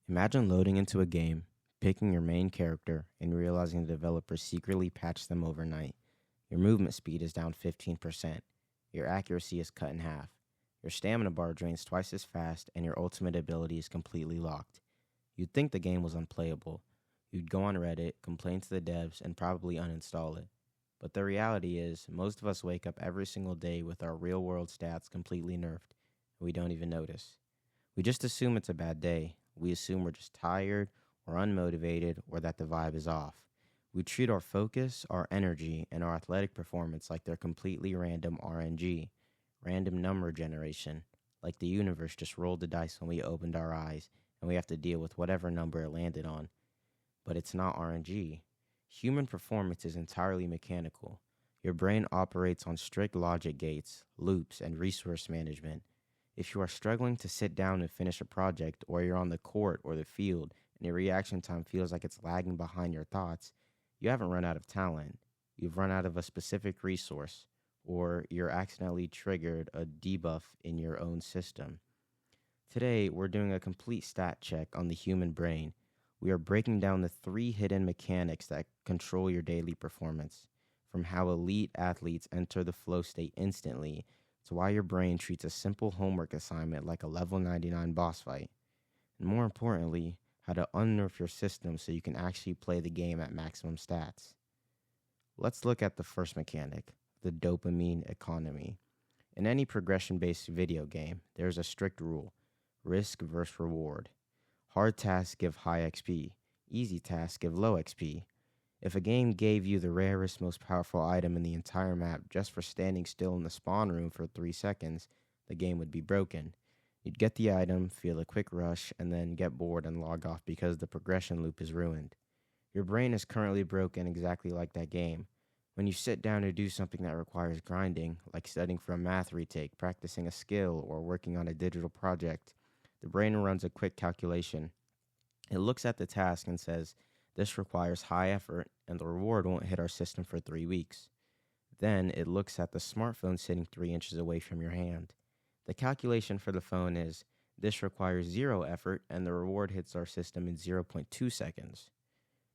Imagine loading into a game, picking your main character, and realizing the developer secretly patched them overnight. Your movement speed is down 15%. Your accuracy is cut in half. Your stamina bar drains twice as fast, and your ultimate ability is completely locked. You'd think the game was unplayable. You'd go on Reddit, complain to the devs, and probably uninstall it. But the reality is, most of us wake up every single day with our real world stats completely nerfed, and we don't even notice. We just assume it's a bad day. We assume we're just tired or unmotivated or that the vibe is off. We treat our focus, our energy, and our athletic performance like they're completely random RNG, random number generation, like the universe just rolled the dice when we opened our eyes and we have to deal with whatever number it landed on. But it's not RNG. Human performance is entirely mechanical. Your brain operates on strict logic gates, loops, and resource management. If you are struggling to sit down and finish a project, or you're on the court or the field and your reaction time feels like it's lagging behind your thoughts, you haven't run out of talent. You've run out of a specific resource, or you're accidentally triggered a debuff in your own system. Today, we're doing a complete stat check on the human brain. We are breaking down the 3 hidden mechanics that control your daily performance, from how elite athletes enter the flow state instantly to why your brain treats a simple homework assignment like a level 99 boss fight, and more importantly, how to unnerf your system so you can actually play the game at maximum stats. Let's look at the first mechanic, the dopamine economy. In any progression-based video game, there's a strict rule: risk versus reward. Hard tasks give high XP, easy tasks give low XP. If a game gave you the rarest, most powerful item in the entire map just for standing still in the spawn room for 3 seconds, the game would be broken. You'd get the item, feel a quick rush, and then get bored and log off because the progression loop is ruined. Your brain is currently broken exactly like that game. When you sit down to do something that requires grinding, like studying for a math retake, practicing a skill, or working on a digital project, the brain runs a quick calculation. It looks at the task and says, "This requires high effort, and the reward won't hit our system for 3 weeks." Then it looks at the smartphone sitting 3 inches away from your hand. The calculation for the phone is, "This requires 0 effort, and the reward hits our system in 0.2 seconds."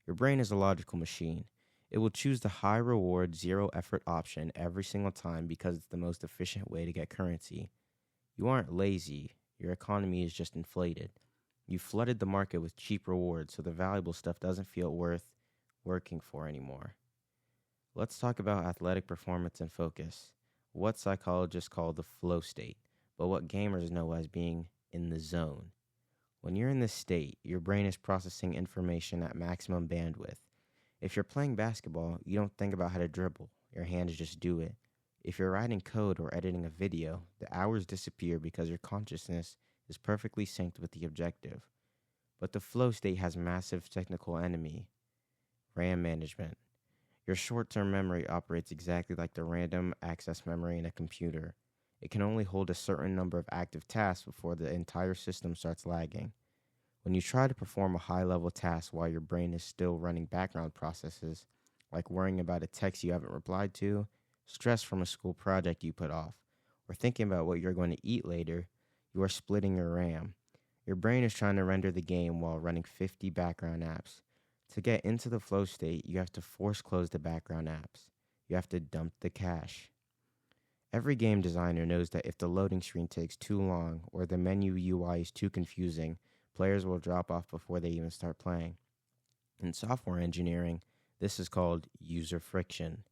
Your brain is a logical machine. It will choose the high reward, 0 effort option every single time because it's the most efficient way to get currency. You aren't lazy. Your economy is just inflated. You flooded the market with cheap rewards, so the valuable stuff doesn't feel worth working for anymore. Let's talk about athletic performance and focus, what psychologists call the flow state, but what gamers know as being in the zone. When you're in this state, your brain is processing information at maximum bandwidth. If you're playing basketball, you don't think about how to dribble. Your hands just do it. If you're writing code or editing a video, the hours disappear because your consciousness is perfectly synced with the objective. But the flow state has massive technical enemy: RAM management. Your short-term memory operates exactly like the random access memory in a computer. It can only hold a certain number of active tasks before the entire system starts lagging. When you try to perform a high-level task while your brain is still running background processes, like worrying about a text you haven't replied to, stress from a school project you put off, or thinking about what you're going to eat later, you are splitting your RAM. Your brain is trying to render the game while running 50 background apps. To get into the flow state, you have to force close the background apps. You have to dump the cache. Every game designer knows that if the loading screen takes too long or the menu UI is too confusing, players will drop off before they even start playing. In software engineering, this is called user friction.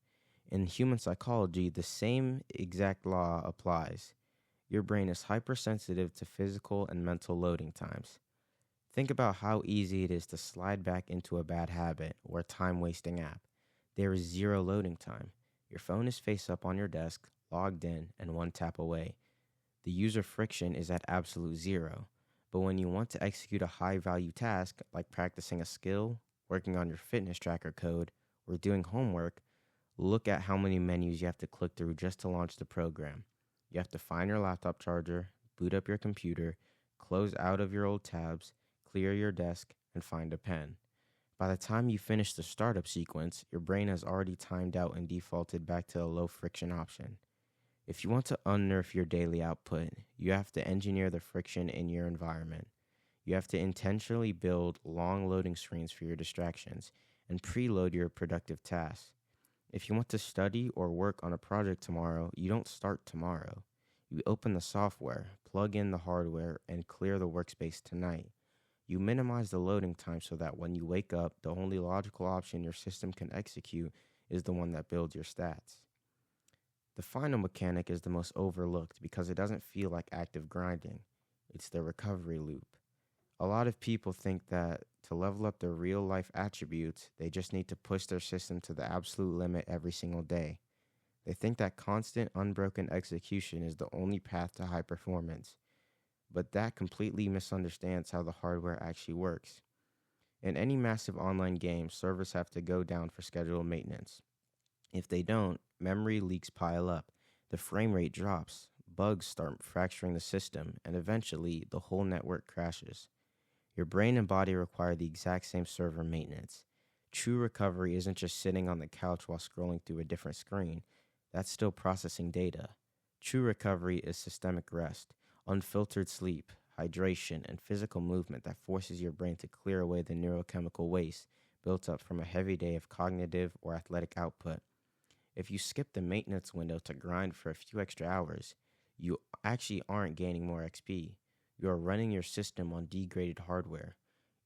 In human psychology, the same exact law applies. Your brain is hypersensitive to physical and mental loading times. Think about how easy it is to slide back into a bad habit or a time-wasting app. There is 0 loading time. Your phone is face up on your desk, logged in, and 1 tap away. The user friction is at absolute 0. But when you want to execute a high-value task, like practicing a skill, working on your fitness tracker code, or doing homework, look at how many menus you have to click through just to launch the program. You have to find your laptop charger, boot up your computer, close out of your old tabs, clear your desk, and find a pen. By the time you finish the startup sequence, your brain has already timed out and defaulted back to a low-friction option. If you want to unnerf your daily output, you have to engineer the friction in your environment. You have to intentionally build long loading screens for your distractions and preload your productive tasks. If you want to study or work on a project tomorrow, you don't start tomorrow. You open the software, plug in the hardware, and clear the workspace tonight. You minimize the loading time so that when you wake up, the only logical option your system can execute is the one that builds your stats. The final mechanic is the most overlooked because it doesn't feel like active grinding. It's the recovery loop. A lot of people think that to level up their real life attributes, they just need to push their system to the absolute limit every single day. They think that constant, unbroken execution is the only path to high performance, but that completely misunderstands how the hardware actually works. In any massive online game, servers have to go down for scheduled maintenance. If they don't, memory leaks pile up, the frame rate drops, bugs start fracturing the system, and eventually the whole network crashes. Your brain and body require the exact same server maintenance. True recovery isn't just sitting on the couch while scrolling through a different screen. That's still processing data. True recovery is systemic rest, unfiltered sleep, hydration, and physical movement that forces your brain to clear away the neurochemical waste built up from a heavy day of cognitive or athletic output. If you skip the maintenance window to grind for a few extra hours, you actually aren't gaining more XP. You are running your system on degraded hardware.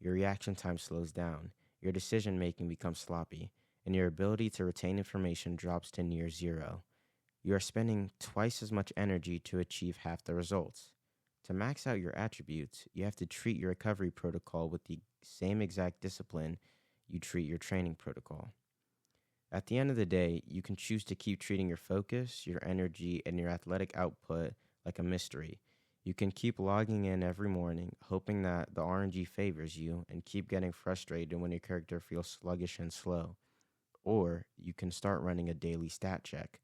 Your reaction time slows down, your decision making becomes sloppy, and your ability to retain information drops to near zero. You are spending twice as much energy to achieve half the results. To max out your attributes, you have to treat your recovery protocol with the same exact discipline you treat your training protocol. At the end of the day, you can choose to keep treating your focus, your energy, and your athletic output like a mystery. You can keep logging in every morning, hoping that the RNG favors you, and keep getting frustrated when your character feels sluggish and slow. Or you can start running a daily stat check.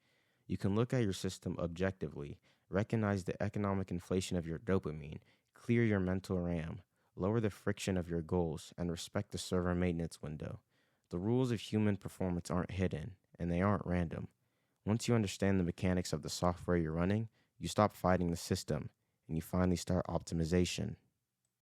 You can look at your system objectively, recognize the economic inflation of your dopamine, clear your mental RAM, lower the friction of your goals, and respect the server maintenance window. The rules of human performance aren't hidden, and they aren't random. Once you understand the mechanics of the software you're running, you stop fighting the system, and you finally start optimization.